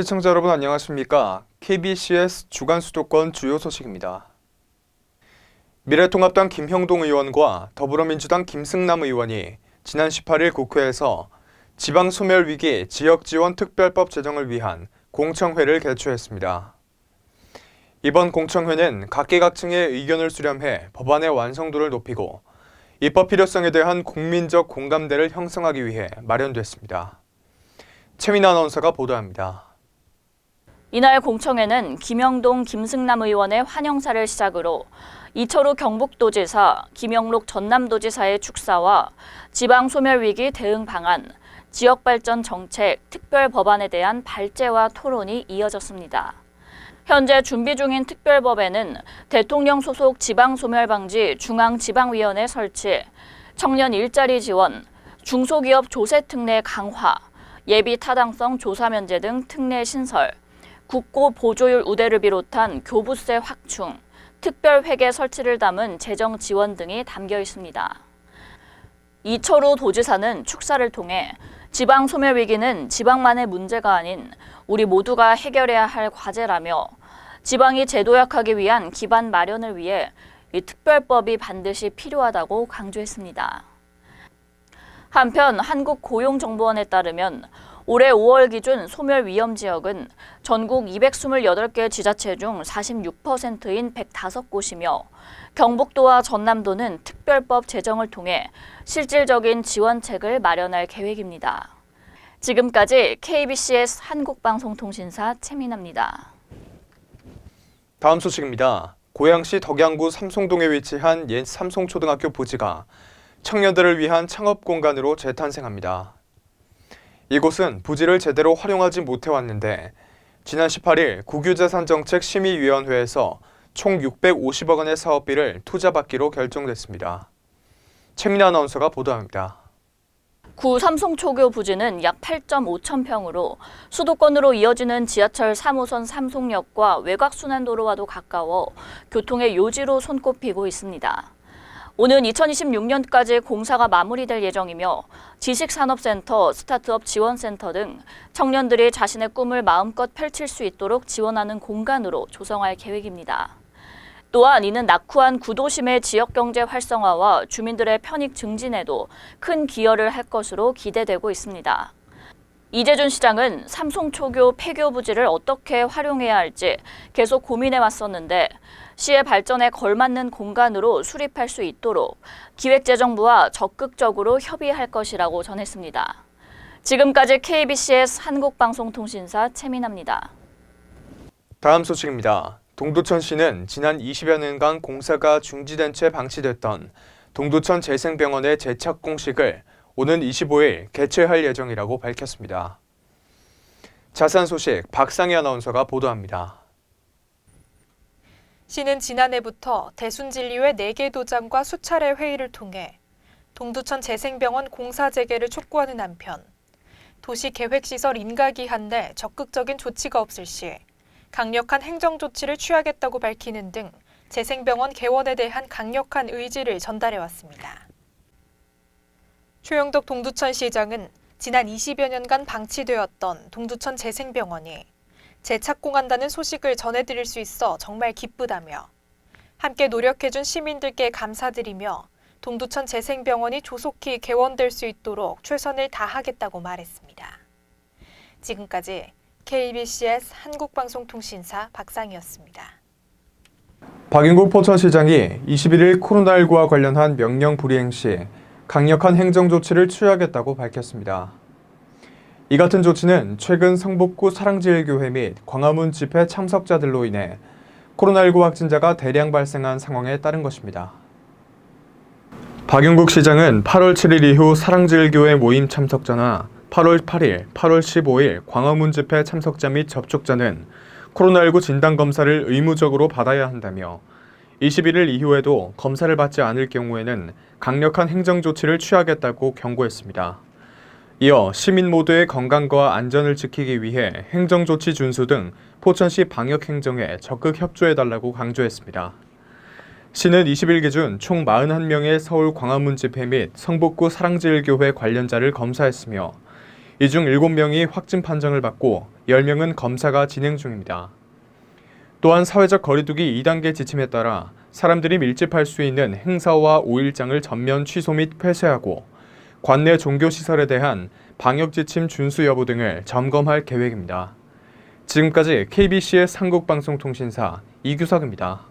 시청자 여러분 안녕하십니까? KBCS 주간 수도권 주요 소식입니다. 미래통합당 김형동 의원과 더불어민주당 김승남 의원이 지난 18일 국회에서 지방소멸위기 지역지원특별법 제정을 위한 공청회를 개최했습니다. 이번 공청회는 각계각층의 의견을 수렴해 법안의 완성도를 높이고 입법 필요성에 대한 국민적 공감대를 형성하기 위해 마련됐습니다. 최민아 아나운서가 보도합니다. 이날 공청회는 김형동, 김승남 의원의 환영사를 시작으로 이철우 경북도지사, 김영록 전남도지사의 축사와 지방소멸위기 대응 방안, 지역발전 정책, 특별법안에 대한 발제와 토론이 이어졌습니다. 현재 준비 중인 특별법에는 대통령 소속 지방소멸방지 중앙지방위원회 설치, 청년 일자리 지원, 중소기업 조세특례 강화, 예비 타당성 조사 면제 등 특례 신설, 국고 보조율 우대를 비롯한 교부세 확충, 특별회계 설치를 담은 재정 지원 등이 담겨 있습니다. 이철우 도지사는 축사를 통해 지방 소멸 위기는 지방만의 문제가 아닌 우리 모두가 해결해야 할 과제라며 지방이 재도약하기 위한 기반 마련을 위해 이 특별법이 반드시 필요하다고 강조했습니다. 한편 한국고용정보원에 따르면 올해 5월 기준 소멸 위험 지역은 전국 228개 지자체 중 46%인 105곳이며 경북도와 전남도는 특별법 제정을 통해 실질적인 지원책을 마련할 계획입니다. 지금까지 KBCS 한국방송통신사 최민아입니다. 다음 소식입니다. 고양시 덕양구 삼송동에 위치한 옛 삼송초등학교 부지가 청년들을 위한 창업 공간으로 재탄생합니다. 이곳은 부지를 제대로 활용하지 못해왔는데 지난 18일 국유재산정책심의위원회에서 총 650억 원의 사업비를 투자받기로 결정됐습니다. 최민아 아나운서가 보도합니다. 구 삼송초교 부지는 약 8.5천 평으로 수도권으로 이어지는 지하철 3호선 삼송역과 외곽순환도로와도 가까워 교통의 요지로 손꼽히고 있습니다. 오는 2026년까지 공사가 마무리될 예정이며 지식산업센터, 스타트업 지원센터 등 청년들이 자신의 꿈을 마음껏 펼칠 수 있도록 지원하는 공간으로 조성할 계획입니다. 또한 이는 낙후한 구도심의 지역경제 활성화와 주민들의 편익 증진에도 큰 기여를 할 것으로 기대되고 있습니다. 이재준 시장은 삼송초교 폐교 부지를 어떻게 활용해야 할지 계속 고민해 왔었는데 시의 발전에 걸맞는 공간으로 수립할 수 있도록 기획재정부와 적극적으로 협의할 것이라고 전했습니다. 지금까지 KBCS 한국방송통신사 최민아입니다. 다음 소식입니다. 동두천시는 지난 20여 년간 공사가 중지된 채 방치됐던 동두천 재생병원의 재착 공식을 오는 25일 개최할 예정이라고 밝혔습니다. 자세한 소식 박상희 아나운서가 보도합니다. 시는 지난해부터 대순진리회 4개 도장과 수차례 회의를 통해 동두천 재생병원 공사 재개를 촉구하는 한편 도시계획시설 인가기한 내 적극적인 조치가 없을 시 강력한 행정조치를 취하겠다고 밝히는 등 재생병원 개원에 대한 강력한 의지를 전달해왔습니다. 최영덕 동두천시장은 지난 20여 년간 방치되었던 동두천 재생병원이 재착공한다는 소식을 전해드릴 수 있어 정말 기쁘다며 함께 노력해준 시민들께 감사드리며 동두천 재생병원이 조속히 개원될 수 있도록 최선을 다하겠다고 말했습니다. 지금까지 KBCS 한국방송통신사 박상희였습니다. 박인국 포천시장이 21일 코로나19와 관련한 명령 불이행 시 강력한 행정조치를 취하겠다고 밝혔습니다. 이 같은 조치는 최근 성북구 사랑제일교회 및 광화문 집회 참석자들로 인해 코로나19 확진자가 대량 발생한 상황에 따른 것입니다. 박용국 시장은 8월 7일 이후 사랑제일교회 모임 참석자나 8월 8일, 8월 15일 광화문 집회 참석자 및 접촉자는 코로나19 진단검사를 의무적으로 받아야 한다며 21일 이후에도 검사를 받지 않을 경우에는 강력한 행정조치를 취하겠다고 경고했습니다. 이어 시민 모두의 건강과 안전을 지키기 위해 행정조치 준수 등 포천시 방역행정에 적극 협조해달라고 강조했습니다. 시는 20일 기준 총 41명의 서울 광화문 집회 및 성북구 사랑제일교회 관련자를 검사했으며 이 중 7명이 확진 판정을 받고 10명은 검사가 진행 중입니다. 또한 사회적 거리두기 2단계 지침에 따라 사람들이 밀집할 수 있는 행사와 5일장을 전면 취소 및 폐쇄하고 관내 종교시설에 대한 방역지침 준수 여부 등을 점검할 계획입니다. 지금까지 KBC의 삼국방송통신사 이규석입니다.